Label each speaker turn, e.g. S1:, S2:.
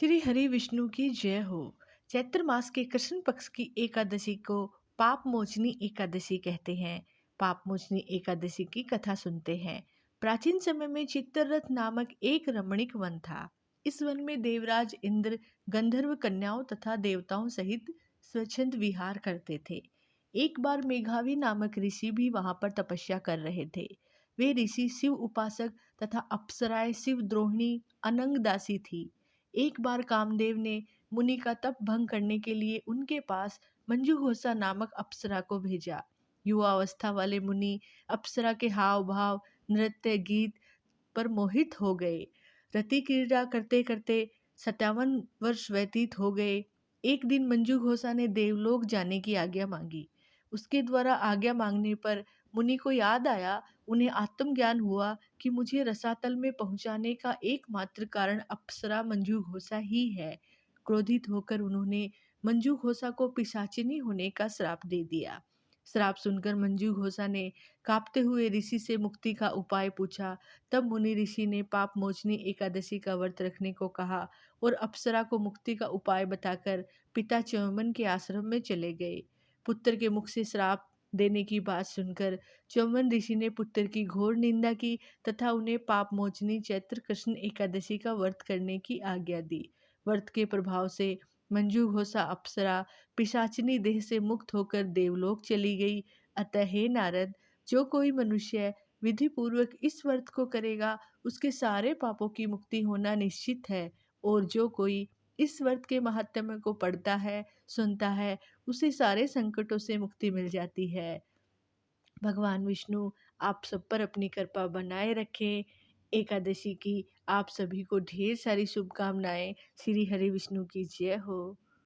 S1: श्री हरि विष्णु की जय हो। चैत्र मास के कृष्ण पक्ष की एकादशी को पाप मोचनी एकादशी कहते हैं। पाप मोचनी एकादशी की कथा सुनते हैं। प्राचीन समय में चित्तरथ नामक एक रमणीक वन था। इस वन में देवराज इंद्र गंधर्व कन्याओं तथा देवताओं सहित स्वच्छंद विहार करते थे। एक बार मेघावी नामक ऋषि भी वहां पर तपस्या कर रहे थे। वे ऋषि शिव उपासक तथा अप्सराएं शिव द्रोहिणी अनंग दासी थी। एक बार कामदेव ने मुनि का तप भंग करने के लिए उनके पास मंजूघोषा नामक अप्सरा को भेजा। युवावस्था वाले मुनि अप्सरा के हाव भाव, नृत्य, गीत पर मोहित हो गए। रति क्रीड़ा करते करते 57 वर्ष व्यतीत हो गए। एक दिन मंजू घोषा ने देवलोक जाने की आज्ञा मांगी। उसके द्वारा आज्ञा मांगने पर मुनि को याद आया, उन्हें आत्मज्ञान हुआ कि मुझे रसातल में पहुंचाने का एकमात्र कारण अप्सरा मंजू घोषा ही है। क्रोधित होकर उन्होंने मंजू घोषा को पिशाचिनी होने का श्राप दे दिया। श्राप सुनकर मंजू घोषा ने कांपते हुए ऋषि से मुक्ति का उपाय पूछा। तब मुनि ऋषि ने पाप मोचनी एकादशी का व्रत रखने को कहा और अप्सरा को मुक्ति का उपाय बताकर पिता च्यवनन के आश्रम में चले गए। पुत्र के मुख से श्राप देने की बात सुनकर च्यवनन ऋषि ने पुत्र की घोर निंदा की तथा उन्हें पाप मोचनी चैत्र कृष्ण एकादशी का व्रत करने की आज्ञा दी। व्रत के प्रभाव से मंजू घोषा अप्सरा पिशाचिनी देह से मुक्त होकर देवलोक चली गई। अतः हे नारद, जो कोई मनुष्य विधि पूर्वक इस व्रत को करेगा उसके सारे पापों की मुक्ति होना निश्चित है। और जो कोई इस व्रत के महात्म्य को पढ़ता है, सुनता है, उसे सारे संकटों से मुक्ति मिल जाती है। भगवान विष्णु आप सब पर अपनी कृपा बनाए रखें। एकादशी की आप सभी को ढेर सारी शुभकामनाएं। श्री हरि विष्णु की जय हो।